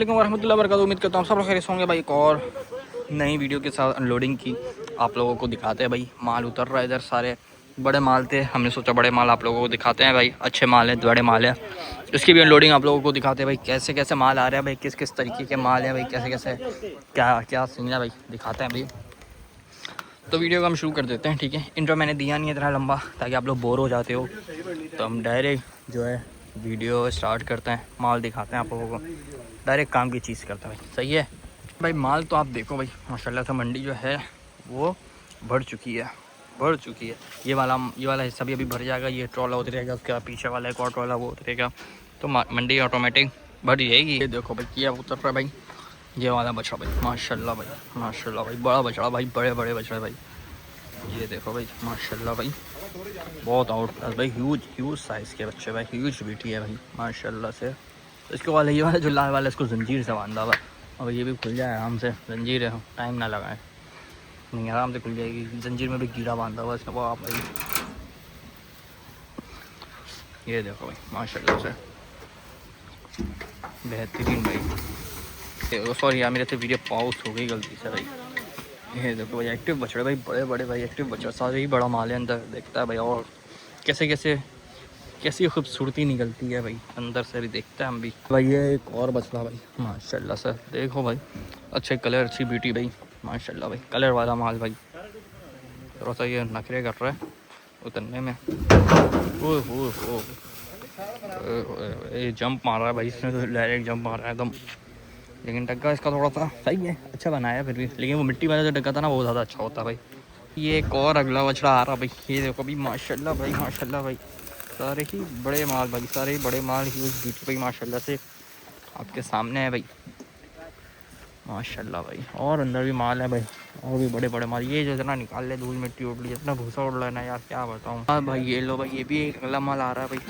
वालेकुम वरहमतुल्लाहि वबरकातुहू। उम्मीद करता हूँ सब लोग खैरियत होंगे भाई। एक और नई वीडियो के साथ अनलोडिंग की आप लोगों को दिखाते हैं भाई। माल उतर रहा है इधर, सारे बड़े माल थे, हमने सोचा बड़े माल आप लोगों को दिखाते हैं भाई। अच्छे माल हैं, बड़े माल हैं, इसकी भी अनलोडिंग आप लोगों को दिखाते हैं भाई। कैसे कैसे माल आ रहे हैं भाई, किस किस तरीके के माल हैं भाई, कैसे कैसे क्या क्या सीन है भाई, दिखाते हैं भाई। तो वीडियो को हम शुरू कर देते हैं, ठीक है। इंट्रो मैंने दिया नहीं है इतना लंबा ताकि आप लोग बोर हो जाते हो, तो हम डायरेक्ट जो है वीडियो स्टार्ट करते हैं। माल दिखाते हैं आप लोगों को, डायरेक्ट काम की चीज़ करते हैं भाई। सही है भाई। माल तो आप देखो भाई, माशाल्लाह से मंडी जो है वो भर चुकी है, भर चुकी है। ये वाला हिस्सा भी अभी भर जाएगा। ये ट्रॉला उतरेगा, उसके बाद पीछे वाला एक और ट्रॉला वो उतरेगा, तो मंडी ऑटोमेटिक भर जाएगी। ये देखो भाई क्या उतर रहा है भाई, ये वाला बछड़ा भाई, माशाल्लाह भाई, माशाल्लाह भाई, बड़ा बछड़ा भाई, बड़े बड़े बछड़े भाई। ये देखो भाई माशाल्लाह भाई, बहुत आउट क्लास भाई, ह्यूज साइज़ के बच्चे भाई, ह्यूज बीटी है भाई माशाल्लाह से। इसके वाले ये वाला जो लाल वाला, इसको जंजीर से बांधा हुआ, और ये भी खुल जाए आराम से। जंजीर है, टाइम ना लगाए, नहीं आराम से खुल जाएगी। जंजीर में भी कीड़ा बांधा हुआ इसका आप भाई। ये देखो भाई माशाल्लाह से बेहतरीन भाई। सॉरी यार, मेरे से वीडियो पॉज हो गई गलती से भाई। ये देखो भाई एक्टिव बछड़े भाई, बड़े बड़े भाई एक्टिव बछड़े, सारे ही बड़ा माल है अंदर, देखता है भाई। और कैसे कैसे कैसी खूबसूरती निकलती है भाई अंदर से भी, देखते हैं हम भी भाई। ये एक और बछड़ा भाई माशाल्लाह से, देखो भाई अच्छे कलर, अच्छी ब्यूटी भाई माशाल्लाह भाई। कलर वाला माल भाई, थोड़ा सा ये नखरे कर रहा है उतरने में। ओ ये जंप मार रहा है भाई, इसने तो डायरेक्ट जंप मार रहा है एकदम। लेकिन डग्गा इसका थोड़ा सा सही है, अच्छा बनाया फिर भी। लेकिन वो मिट्टी वाला जो डग्गा था ना, वो ज़्यादा अच्छा होता भाई। ये एक और अगला बछड़ा आ रहा भाई, ये देखो भाई माशाल्लाह भाई, माशाल्लाह भाई। सारे ही बड़े माल भाई, सारे ही बड़े माल, ह्यूज ब्यूटी भाई माशाल्लाह से आपके सामने है भाई माशाल्लाह भाई। और अंदर भी माल है भाई, और भी बड़े बड़े माल। ये जो इतना निकाल ले, धूल मिट्टी उड़ ली, इतना भूसा उड़ रहा है ना यार, क्या बताऊँ। हाँ भाई ये लो भाई, ये भी एक अगला माल आ रहा है भाई।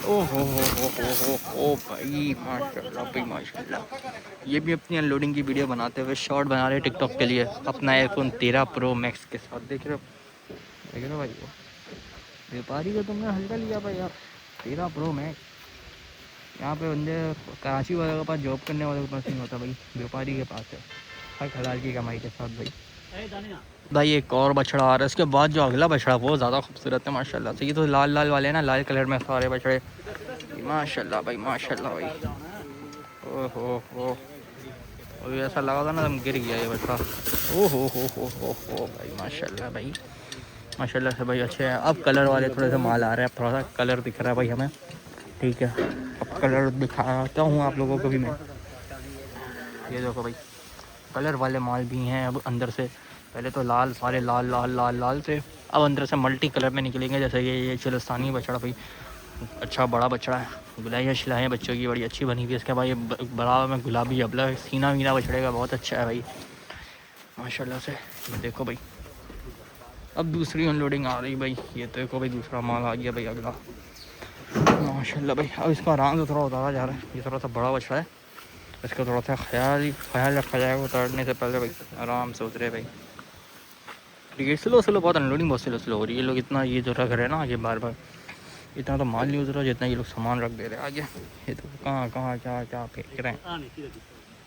ओ हो भाई माशाल्लाह भाई, माशाल्लाह। ये भी अपनी अनलोडिंग की वीडियो बनाते हुए शॉर्ट बना रहे हैं टिकटॉक के लिए, अपना आईफोन 13 प्रो मैक्स के साथ। देख रहे हो भाई, वो व्यापारी का तुमने हल्का लिया भाई यार, 13 प्रो मैक्स। यहाँ पे बंदे कराची वाले के पास, जॉब करने वाले के पास नहीं होता भाई, व्यापारी के पास है, हर हलाल की कमाई के साथ भाई। भाई एक और बछड़ा आ रहा है, इसके बाद जो अगला बछड़ा वो ज़्यादा खूबसूरत है माशाल्लाह से। ये तो लाल लाल वाले हैं ना, लाल कलर में सारे बछड़े माशाल्लाह भाई, माशाल्लाह भाई। ओहो अभी ऐसा लगा था ना हम गिर गया ये बछड़ा। ओहो भाई माशाल्लाह भाई, माशाल्लाह से भाई अच्छे हैं। अब कलर वाले थोड़े से माल आ रहे हैं, अब थोड़ा सा कलर दिख रहा है भाई हमें, ठीक है। अब कलर दिखाता हूँ आप लोगों को भी मैं। ये देखो भाई कलर वाले माल भी हैं अब अंदर से। पहले तो लाल, सारे लाल लाल लाल लाल थे, अब अंदर से मल्टी कलर में निकलेंगे। जैसे ये चिलस्तानी बछड़ा भाई, अच्छा बड़ा बछड़ा है। गुलाइयाँ शिलाइयाँ बच्चों की बड़ी अच्छी बनी हुई है। इसके बाद ये बड़ा में गुलाबी अबला सीना वीना बछड़े का बहुत अच्छा है भाई माशाल्लाह से। ये देखो भाई अब दूसरी अनलोडिंग आ रही भाई। ये देखो भाई दूसरा माल आ गया भाई अगला माशाल्लाह भाई। अब इसका आराम से थोड़ा उतारा जा रहा है, ये थोड़ा सा बड़ा बछड़ा है, इसका थोड़ा सा ख्याल रखा जाएगा उतारने से पहले भाई, आराम से उतरे भाई। ठीक है, स्लो बहुत अनलोडिंग बहुत स्लो हो रही है। लोग इतना ये जो रख रहे हैं ना आगे, बार बार इतना तो माल नहीं उतरा जितना ये लोग सामान रख दे रहे हैं आगे। ये तो कहाँ क्या फेंक रहे हैं।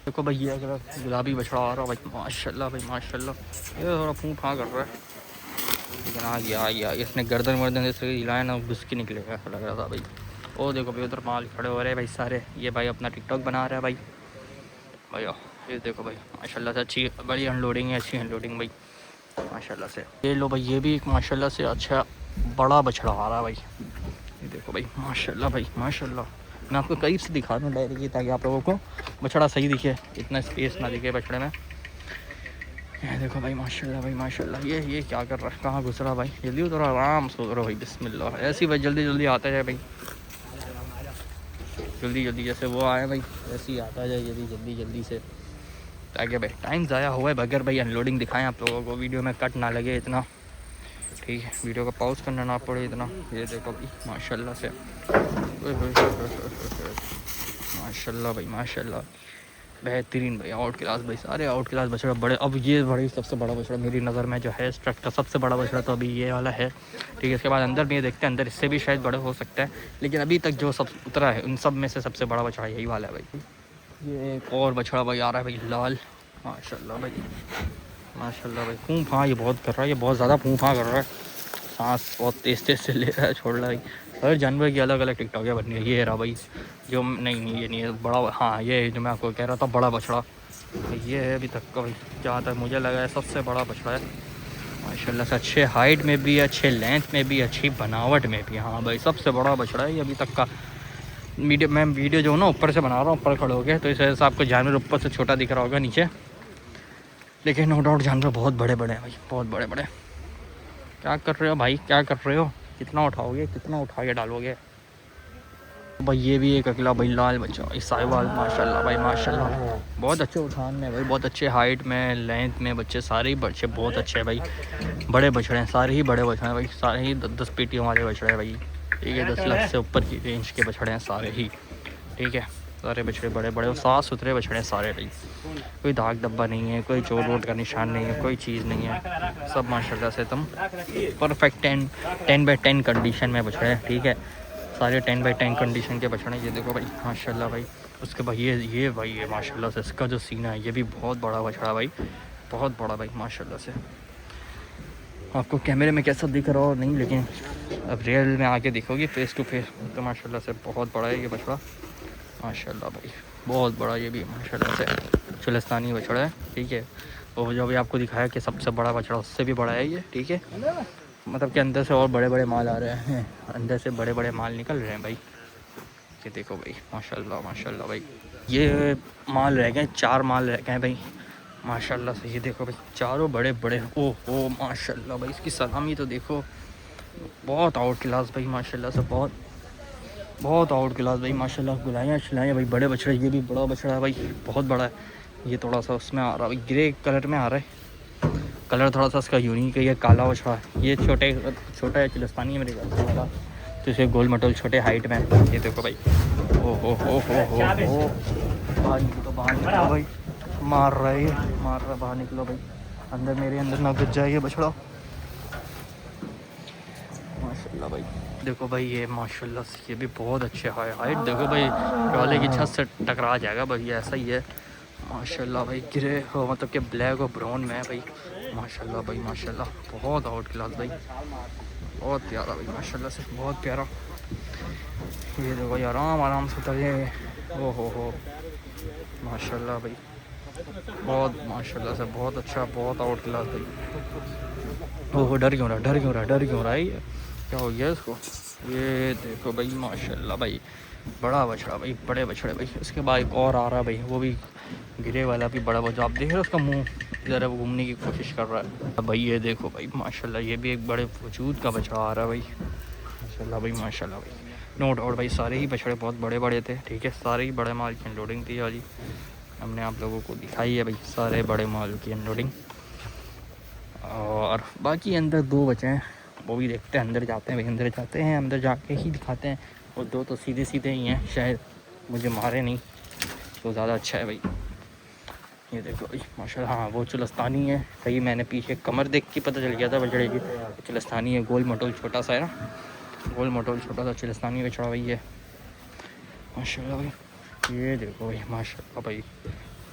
देखो भाई ये अगर गुलाबी बछड़ा आ रहा भाई माशाल्लाह भाई, माशाल्लाह। ये थोड़ा फूँ फाँ कर रहा है, लेकिन आ गया। इसने गर्दन वर्दन जैसे हिलाया ना, घुस के निकलेगा ऐसा लग रहा था भाई। ओ देखो भाई उधर माल खड़े हो रहे हैं भाई सारे। ये भाई अपना टिकटॉक बना रहा है भाई भैया। ये देखो भाई माशाल्लाह से अच्छी बड़ी अनलोडिंग है, अच्छी अनलोडिंग भाई माशाल्लाह से। ये लो भाई, ये भी एक माशाल्लाह से अच्छा बड़ा बछड़ा आ रहा है भाई। ये देखो भाई माशाल्लाह भाई, माशाल्लाह। मैं आपको करीब से दिखा दूँ डायरेक्टली, ताकि आप लोगों को बछड़ा सही दिखे, इतना स्पेस ना दिखे बछड़े में। ये देखो भाई माशाल्लाह भाई, माशाल्लाह। ये क्या कर रहा है, कहाँ घुस रहा भाई। जल्दी उतरो, आराम से उतरो भाई, बिस्मिल्लाह। ऐसी भाई जल्दी आता जाए भाई, जल्दी जैसे वो आए भाई वैसे ही आता जाए जल्दी से, ताकि भाई टाइम ज़ाया हुआ है बगैर भाई अनलोडिंग दिखाएं आप लोगों को, वीडियो में कट ना लगे इतना, ठीक है। वीडियो का पॉज करना ना पड़े इतना। ये देखो भाई माशाल्लाह से, माशाल्लाह भाई, माशाल्लाह बेहतरीन भाई, आउट क्लास भाई, सारे आउट क्लास बछड़ा बड़े। अब ये बड़ी सबसे बड़ा बछड़ा मेरी नज़र में जो है, इस ट्रक का सबसे बड़ा बछड़ा तो अभी ये वाला है, ठीक है। इसके बाद अंदर भी देखते हैं, अंदर इससे भी शायद बड़े हो सकता है, लेकिन अभी तक जो सब उतरा है उन सब में से सबसे बड़ा बछड़ा यही वाला है भाई। ये एक और बछड़ा भाई आ रहा है भाई, लाल। माशाल्लाह भाई, माशाल्लाह भाई। फूं फाँ ये बहुत कर रहा है, ये बहुत ज़्यादा फूं फाँ कर रहा है, सांस बहुत तेज तेज से ले रहा है, छोड़ रहा है भाई। हर जानवर की अलग अलग टिकटॉक बन रही है। ये रहा भाई जो, नहीं ये नहीं है बड़ा, हाँ ये जो मैं आपको कह रहा था बड़ा बछड़ा, ये है अभी तक का भाई, जहाँ तक मुझे लगा है सबसे बड़ा बछड़ा है माशाल्लाह से। अच्छे हाइट में भी, अच्छे लेंथ में भी, अच्छी बनावट में भी। हाँ भाई सबसे बड़ा बछड़ा है ये अभी तक का। मैं वीडियो जो ना ऊपर से बना रहा हूँ, ऊपर खड़े हो गए, तो इस वजह से आपको जानवर ऊपर से छोटा दिख रहा होगा नीचे, लेकिन नो डाउट जानवर बहुत बड़े बड़े हैं भाई, बहुत बड़े बड़े। क्या कर रहे हो भाई, क्या कर रहे हो? कितना उठाओगे, कितना उठा के डालोगे भाई? ये भी एक अकेला भाई लाल बच्चा भाई, साहिवाल। माशाल्लाह भाई माशाल्लाह, बहुत अच्छे उठान में भाई, बहुत अच्छे हाइट में, लेंथ में बच्चे सारे ही बच्चे बहुत अच्छे हैं भाई। बड़े बछड़े हैं, सारे ही बड़े बछड़े हैं भाई, सारे ही 10 पेटियों वाले बछड़े हैं भाई। ठीक है, 10 लाख से ऊपर की रेंज के बछड़े हैं सारे ही। ठीक है, सारे बछड़े बड़े बड़े और साफ़ सुथरे बछड़े हैं सारे भाई। कोई दाग धब्बा नहीं है, कोई चोट वोट का निशान नहीं है, कोई चीज़ नहीं है। सब माशाल्लाह से तुम परफेक्ट 10/10 कंडीशन में बछड़े हैं। ठीक है, सारे 10/10 कंडीशन के बछड़े। ये देखो भाई माशाल्लाह भाई। उसके बाद ये भाई, ये माशाल्लाह से इसका जो सीना है ये भी बहुत बड़ा बछड़ा भाई, बहुत बड़ा भाई माशाल्लाह से। आपको कैमरे में कैसा दिख रहा हो नहीं, लेकिन अब रियल में आके देखोगे फेस टू फेस तो माशाल्लाह से बहुत बड़ा है ये बछड़ा माशाल्लाह भाई, बहुत बड़ा ये भी माशाल्लाह से चिलस्तानी बछड़ा है। ठीक है, और जो भी आपको दिखाया कि सबसे बड़ा बछड़ा उससे भी बड़ा है ये। ठीक है, मतलब कि अंदर से और बड़े बड़े माल आ रहे हैं, अंदर से बड़े बड़े माल निकल रहे हैं भाई। ये देखो भाई माशाल्लाह माशाल्लाह भाई। ये माल रह गए, 4 माल रह गए भाई माशाल्लाह से। ये देखो भाई चारों बड़े बड़े, ओह माशाल्लाह भाई। इसकी सलामी तो देखो, बहुत आउट क्लास भाई माशाल्लाह से, बहुत आउट क्लास भाई माशाल्लाह। गुलाइयाँ शिलाइयाँ भाई, बड़े बछड़े। ये भी बड़ा बछड़ा है भाई, बहुत बड़ा है। ये थोड़ा सा उसमें आ रहा है, ग्रे कलर में आ रहा है, कलर थोड़ा सा इसका यूनिक है। ये काला बछड़ा है, ये छोटा है, चिलस्तानी है मेरे ख्याल से, तो इसे गोल मटोल छोटे हाइट में। ये देखो भाई, ओ बाहर निकलो, बाहर निकलो भाई, मार रहा है ये, मार रहा है, बाहर निकलो भाई, अंदर मेरे अंदर ना घुस जाए ये बछड़ा माशाल्लाह भाई। देखो भाई ये माशाल्लाह से, ये भी बहुत अच्छे हाइट। देखो भाई ट्रॉले की छत से टकरा जाएगा भाई, ऐसा ही है माशाल्लाह भाई। ग्रे हो मतलब कि ब्लैक और ब्राउन में है भाई माशाल्लाह भाई माशाल्लाह, बहुत आउट क्लास भाई, बहुत प्यारा भाई माशाल्लाह से, बहुत प्यारा। ये देखो भाई आराम से उतर जाए, ओ हो माशाल्लाह भाई, बहुत माशाल्लाह से, बहुत अच्छा, बहुत आउट क्लास भाई। ओह डर क्यों रहा है ये, क्या हो गया इसको? ये देखो भाई माशाल्लाह भाई, बड़ा बछड़ा भाई, बड़े बछड़े भाई। उसके बाद एक और आ रहा है भाई, वो भी गिरे वाला भी बड़ा बछड़ा। आप देख रहे हो उसका मुंह ज़रा घूमने की कोशिश कर रहा है भाई। ये देखो भाई माशाल्लाह, ये भी एक बड़े वजूद का बछड़ा आ रहा है भाई माशाल्लाह भाई, माशाल्लाह भाई। नो डाउट भाई सारे ही बछड़े बहुत बड़े बड़े थे। ठीक है, सारे ही बड़े माल की अनलोडिंग थी वाली, हमने आप लोगों को दिखाई है भाई, सारे बड़े माल की अनलोडिंग। और बाकी अंदर 2 बचे हैं, वो भी देखते हैं, अंदर जाते हैं भाई, अंदर जाते हैं, अंदर जाके ही दिखाते हैं। और 2 तो सीधे सीधे ही हैं, शायद मुझे मारे नहीं तो ज़्यादा अच्छा है भाई। ये देखो भाई माशाल्लाह, हाँ वो चिलस्तानी है भाई, मैंने पीछे कमर देख के पता चल गया था बछड़े की, चिलस्तानी है। गोल मटोल छोटा सा है ना, गोल मटोल छोटा सा चिलस्तानी बछड़ा भाई है माशाल्लाह भाई। ये देखो भाई माशाल्लाह भाई,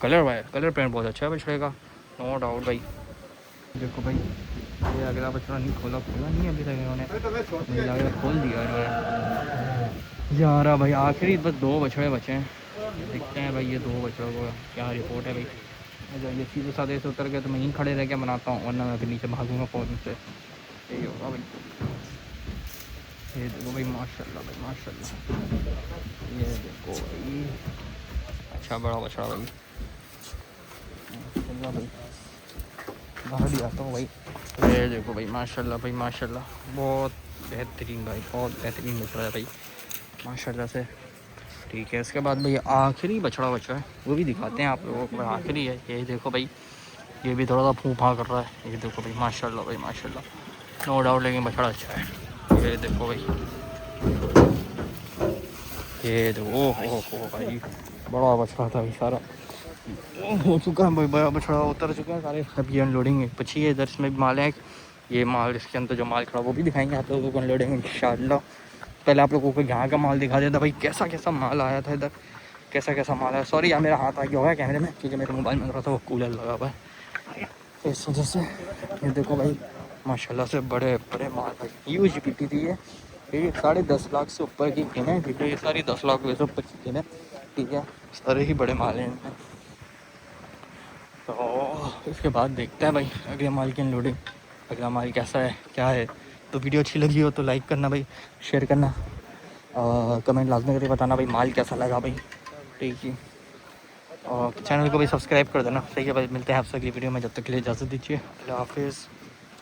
कलर पेंट बहुत अच्छा है बछड़े का, नो डाउट भाई। देखो भाई ये अगला बछड़ा नहीं खोला नहीं अभी तक इन्होंने, मुझे लग रहा खोल दिया इन्होंने। यार भाई आखिरी बस 2 बछड़े बचे हैं, देखते हैं भाई ये 2 बछड़ों को क्या रिपोर्ट है भाई। जब ये सीधे साधे से उतर गए तो मैं यहीं खड़े रह के बनाता हूँ, वरना मैं फिर नीचे भागूंगा फ़ोन से, यही होगा भाई। ये देखो भाई माशाल्लाह भाई माशाल्लाह, ये देखो भाई अच्छा बड़ा बछड़ा भाई माशाल्लाह भाई, बाहर भी आता हूँ भाई। ये देखो भाई माशाल्लाह भाई माशाल्लाह, बहुत बेहतरीन भाई, बहुत बेहतरीन बछड़ा है भाई माशाल्लाह से। ठीक है, इसके बाद भाई आखिरी बछड़ा बचा है, वो भी दिखाते हैं आप लोगों को, आखिरी है। ये देखो भाई, ये भी थोड़ा सा फूँ फाँ कर रहा है। ये देखो भाई माशाल्लाह भाई माशाल्लाह, नो डाउट, लेकिन बछड़ा अच्छा है। ये देखो भाई, ये देखो ओह भाई, बड़ा बछड़ा था भाई, सारा हो चुका है भाई, बड़ा बछड़ा उतर चुका है सारे। अब ये अनलोडिंग बची है, इधर इसमें भी माल है, ये माल इसके अंदर जो माल खड़ा वो भी दिखाएंगे आप लोगों को अनलोडिंग इंशाल्लाह। पहले आप लोगों को यहाँ का माल दिखा देता भाई, कैसा कैसा माल आया था इधर। कैसा कैसा माल है। सॉरी यार मेरा हाथ आ गया होगा कैमरे में क्योंकि मेरे मोबाइल में थोड़ा सा वो कूलर लगा हुआ है इस वजह से। ये देखो भाई माशाल्लाह से बड़े बड़े माल भाई, ह्यूज पीटी थी ये 10.5 लाख से ऊपर की किन है, क्योंकि ये सारी 10 लाख से ऊपर की किन है, ठीक है। सारे ही बड़े माल हैं इनमें। तो इसके बाद देखते हैं भाई अगले माल की अनलोडिंग, अगला माल कैसा है क्या है। तो वीडियो अच्छी लगी हो तो लाइक करना भाई, शेयर करना, कमेंट लाजमी करके बताना भाई माल कैसा लगा भाई, ठीक है। और चैनल को भी सब्सक्राइब कर देना, सही है भाई। मिलते हैं आपसे अगली वीडियो में, जब तक के लिए इजाज़त दीजिए, अल्लाह हाफिज़।